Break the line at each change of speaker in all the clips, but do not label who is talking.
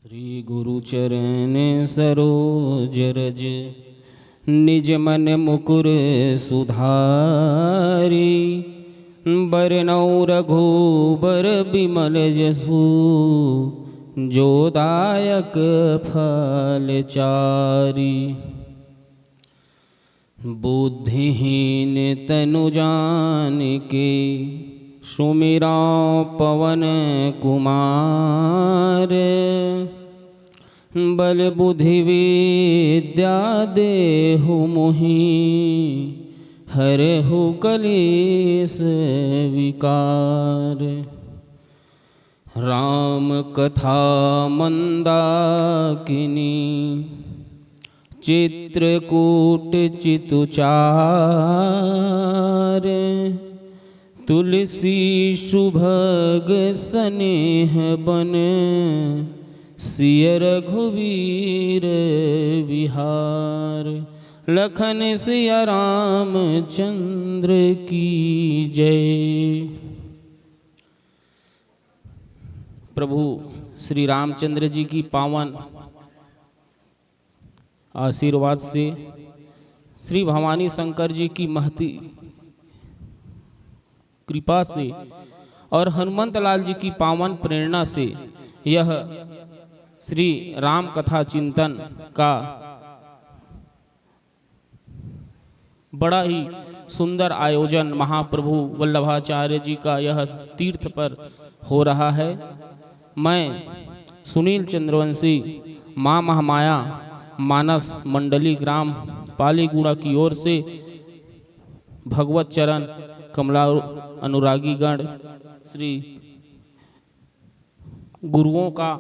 श्री गुरु चरण सरोज रज निज मन मुकुर सुधारी बरनौ रघुबर बिमल जसु जो दायक फल चारी। बुद्धिहीन तनु जानिके सुमिरा पवन कुमार बल बुद्धि विद्या देहु मोहि हरहु कलेश विकार। राम कथा मंदाकिनी चित्रकूट चितुचार तुलसी सुभग स्नेह बन सिय रघुवीर विहार। लखन सिया राम चंद्र की जय। प्रभु श्री रामचंद्र जी की पावन आशीर्वाद से, श्री भवानी शंकर जी की महती कृपा से और हनुमंत लाल जी की पावन प्रेरणा से यह श्री राम कथा चिंतन का बड़ा ही सुंदर आयोजन महाप्रभु वल्लभाचार्य जी का यह तीर्थ पर हो रहा है। मैं सुनील चंद्रवंशी माँ महामाया मानस मंडली ग्राम पालीगुड़ा की ओर से भगवत चरण कमला अनुरागीगण श्री गुरुओं का,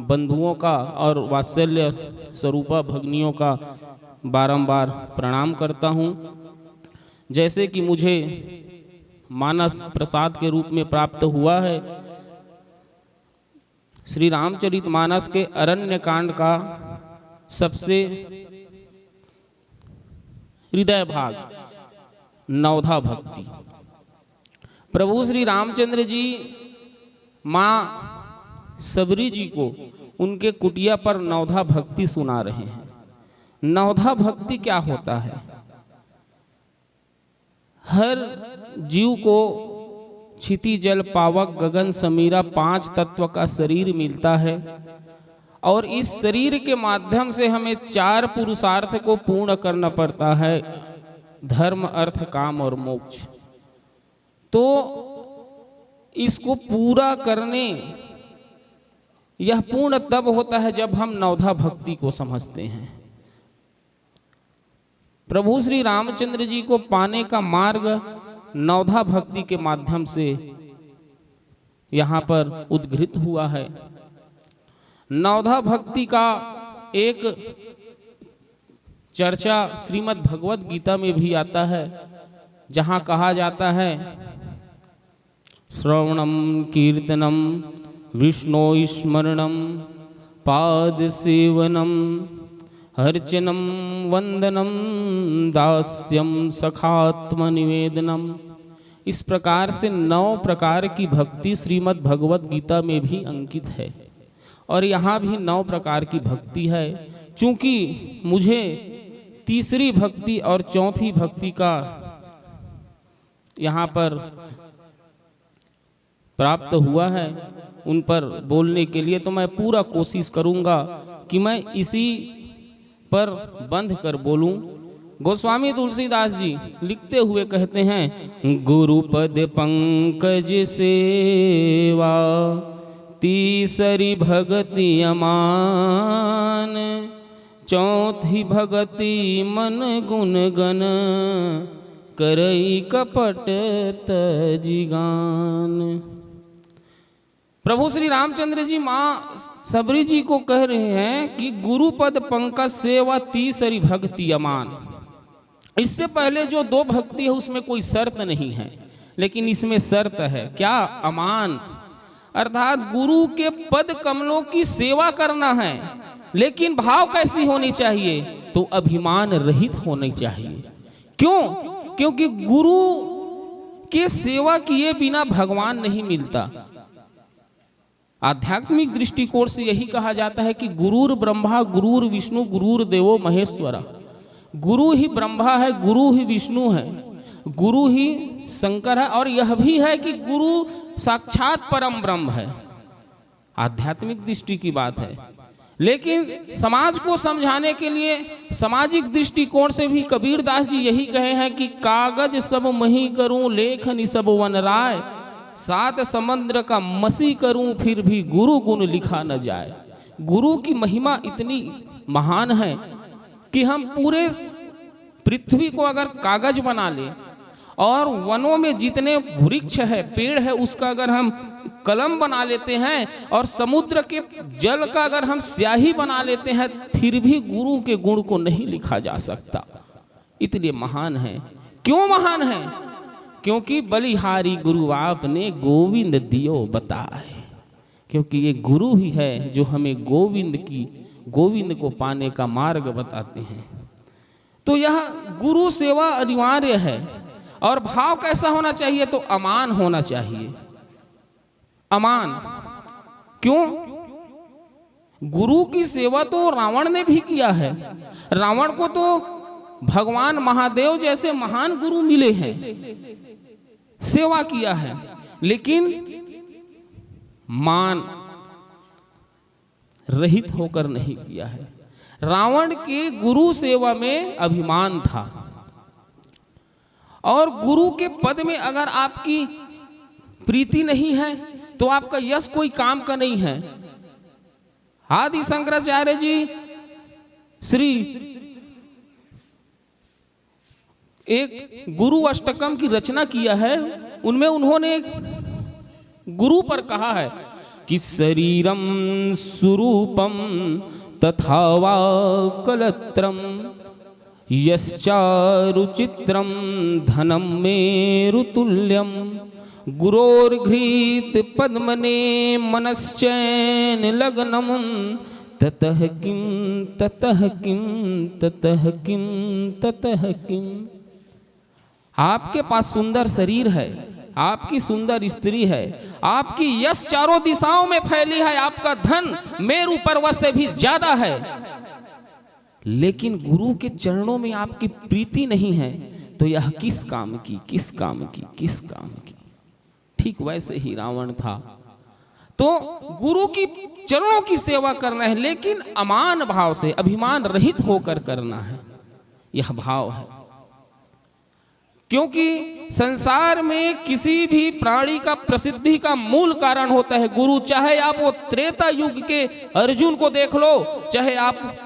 बंधुओं का और वात्सल्य स्वरूपा भगनियों का बारंबार प्रणाम करता हूँ। जैसे कि मुझे मानस प्रसाद के रूप में प्राप्त हुआ है, श्री रामचरितमानस के अरण्य कांड का सबसे हृदय भाग नवधा भक्ति। प्रभु श्री रामचंद्र जी माँ सबरी जी को उनके कुटिया पर नवधा भक्ति सुना रहे हैं। नवधा भक्ति क्या होता है? हर जीव को क्षिति जल पावक गगन समीरा 5 तत्व का शरीर मिलता है और इस शरीर के माध्यम से हमें 4 पुरुषार्थ को पूर्ण करना पड़ता है, धर्म अर्थ काम और मोक्ष। तो इसको पूरा करने यह पूर्ण तब होता है जब हम नवधा भक्ति को समझते हैं। प्रभु श्री रामचंद्र जी को पाने का मार्ग नवधा भक्ति के माध्यम से यहाँ पर उद्घृत हुआ है। नवधा भक्ति का एक चर्चा श्रीमद् भगवत गीता में भी आता है, जहाँ कहा जाता है श्रवणम कीर्तनम विष्णु स्मरणम पाद सेवनम अर्चनम वंदनम दास्यम सखात्म निवेदनम। इस प्रकार से 9 प्रकार की भक्ति श्रीमद् भगवत गीता में भी अंकित है और यहाँ भी 9 प्रकार की भक्ति है। चूंकि मुझे तीसरी भक्ति और चौथी भक्ति का यहाँ पर प्राप्त हुआ है, उन पर बोलने के लिए तो मैं पूरा कोशिश करूंगा कि मैं इसी पर बंध कर बोलूं। गोस्वामी तुलसीदास जी लिखते हुए कहते हैं, गुरुपद पंकज सेवा तीसरी भगति अमान, चौथी भगति मन गुण गण करई कपट तजिगान। प्रभु श्री रामचंद्र जी माँ सबरी जी को कह रहे हैं कि गुरुपद पंकज सेवा तीसरी भक्ति अमान। इससे पहले जो 2 भक्ति है उसमें कोई शर्त नहीं है, लेकिन इसमें शर्त है। क्या? अमान, अर्थात गुरु के पद कमलों की सेवा करना है, लेकिन भाव कैसी होनी चाहिए? तो अभिमान रहित होनी चाहिए। क्यों? क्योंकि गुरु के सेवा किए बिना भगवान नहीं मिलता। आध्यात्मिक दृष्टिकोण से यही कहा जाता है कि गुरुर ब्रह्मा गुरुर विष्णु गुरुर देवो महेश्वरा। गुरु ही ब्रह्मा है, गुरु ही विष्णु है, गुरु ही शंकर है, और यह भी है कि गुरु साक्षात परम ब्रह्म है। आध्यात्मिक दृष्टि की बात है। लेकिन समाज को समझाने के लिए सामाजिक दृष्टिकोण से भी कबीरदास जी यही कहे हैं कि कागज सब मही करूं लेखनी सब वन राय, सात समुद्र का मसी करूं फिर भी गुरु गुण लिखा न जाए। गुरु की महिमा इतनी महान है कि हम पूरे पृथ्वी को अगर कागज बना ले और वनों में जितने वृक्ष है, पेड़ है, उसका अगर हम कलम बना लेते हैं और समुद्र के जल का अगर हम स्याही बना लेते हैं, फिर भी गुरु के गुण को नहीं लिखा जा सकता। इतने महान है। क्यों महान है? क्योंकि बलिहारी गुरु आपने गोविंद दियो बताए। क्योंकि ये गुरु ही है जो हमें गोविंद को पाने का मार्ग बताते हैं। तो यह गुरु सेवा अनिवार्य है। और भाव कैसा होना चाहिए? तो अमान होना चाहिए। अमान। क्यों? गुरु की सेवा तो रावण ने भी किया है। रावण को तो भगवान महादेव जैसे महान गुरु मिले हैं, सेवा किया है, लेकिन मान रहित होकर नहीं किया है। रावण के गुरु सेवा में अभिमान था। और गुरु के पद में अगर आपकी प्रीति नहीं है तो आपका यश कोई काम का नहीं है। आदि शंकराचार्य जी श्री एक गुरु अष्टकम की रचना किया है, उनमें उन्होंने एक गुरु पर कहा है कि शरीरम स्वरूपम तथा वा कलत्रम यश्चारुचित्रम धनम मेरुतुल्यम गुरोर्घृत पद्मने मनश्चैन लग्नम ततः किम ततः किम ततः किम ततः किम। आपके पास सुंदर शरीर है, आपकी सुंदर स्त्री है, आपकी यश चारों दिशाओं में फैली है, आपका धन मेरु पर्वत से भी ज्यादा है, लेकिन गुरु के चरणों में आपकी प्रीति नहीं है, तो यह किस काम की, किस काम की, किस काम की। ठीक वैसे ही रावण था। तो गुरु की चरणों की सेवा करना है, लेकिन अमान भाव से, अभिमान रहित होकर करना है। यह भाव है। क्योंकि संसार में किसी भी प्राणी का प्रसिद्धि का मूल कारण होता है गुरु। चाहे आप वो त्रेता युग के अर्जुन को देख लो, चाहे आप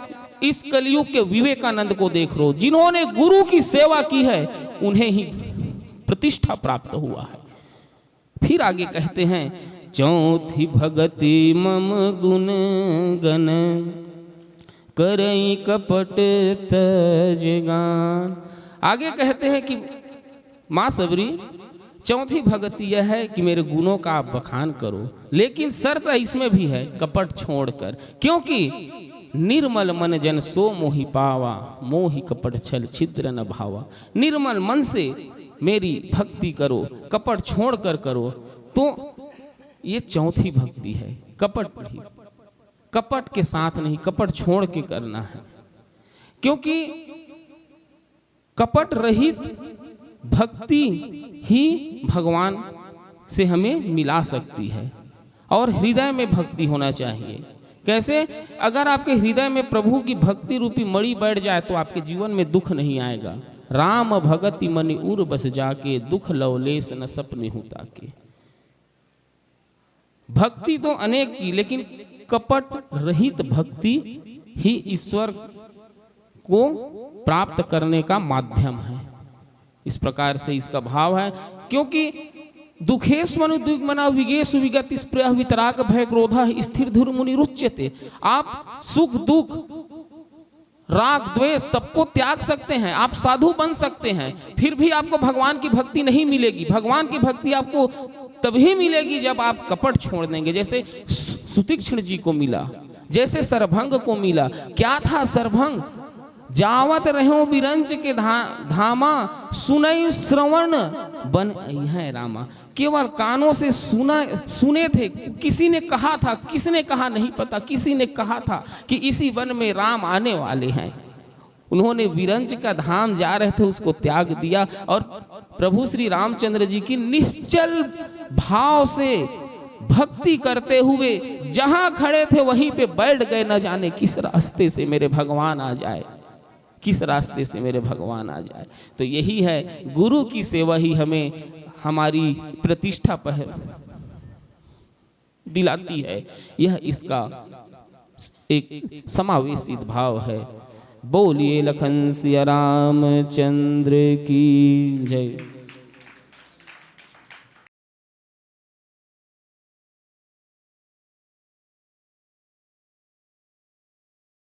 इस कलयुग के विवेकानंद को देख लो, जिन्होंने गुरु की सेवा की है उन्हें ही प्रतिष्ठा प्राप्त हुआ है। फिर आगे कहते हैं, चौथी भगति मम गुण गण करई कपट तजगान। आगे कहते हैं कि माँ सबरी, चौथी भगति यह है कि मेरे गुणों का आप बखान करो, लेकिन शर्त इसमें भी है कपट छोड़कर। क्योंकि निर्मल मन जन सो मोहि पावा, मोहि कपट छल छिद्र न भावा। निर्मल मन से मेरी भक्ति करो, कपट छोड़कर करो। तो ये चौथी भक्ति है। कपट के साथ नहीं, कपट छोड़ के करना है। क्योंकि कपट रहित भक्ति ही भगवान से हमें मिला सकती है। और हृदय में भक्ति होना चाहिए। कैसे? अगर आपके हृदय में प्रभु की भक्ति रूपी मणि बैठ जाए तो आपके जीवन में दुख नहीं आएगा। राम भगति मनि उर बस जाके, दुख लवलेस न सपने होता के। भक्ति तो अनेक की, लेकिन कपट रहित भक्ति ही ईश्वर को प्राप्त करने का माध्यम है। इस प्रकार से इसका भाव है। क्योंकि दुखेश मनुद्विग्मना विगेश विगत स्प्रिय वितराग भय क्रोध स्थिर धुर मुनि रुच्यते। आप सुख दुख राग द्वेष सबको त्याग सकते हैं, आप साधु बन सकते हैं, फिर भी आपको भगवान की भक्ति नहीं मिलेगी। भगवान की भक्ति आपको तभी मिलेगी जब आप कपट छोड़ देंगे। जैसे सुतीक्ष्ण जी को मिला, जैसे सरभंग को मिला। क्या था सरभंग? जावत रहो बिरंच के धामा, सुनई श्रवण बन है रामा। केवल कानों से सुने थे, किसी ने कहा था, किसने कहा नहीं पता, किसी ने कहा था कि इसी वन में राम आने वाले हैं। उन्होंने विरंच का धाम जा रहे थे, उसको त्याग दिया और प्रभु श्री रामचंद्र जी की निश्चल भाव से भक्ति करते हुए जहां खड़े थे वहीं पे बैठ गए। न जाने किस रास्ते से मेरे भगवान आ जाए, किस रास्ते से मेरे भगवान आ जाए। तो यही है, गुरु की सेवा ही हमें हमारी प्रतिष्ठा दिलाती है। यह इसका एक समावेशित भाव है। बोलिए लखन सिया रामचंद्र की जय।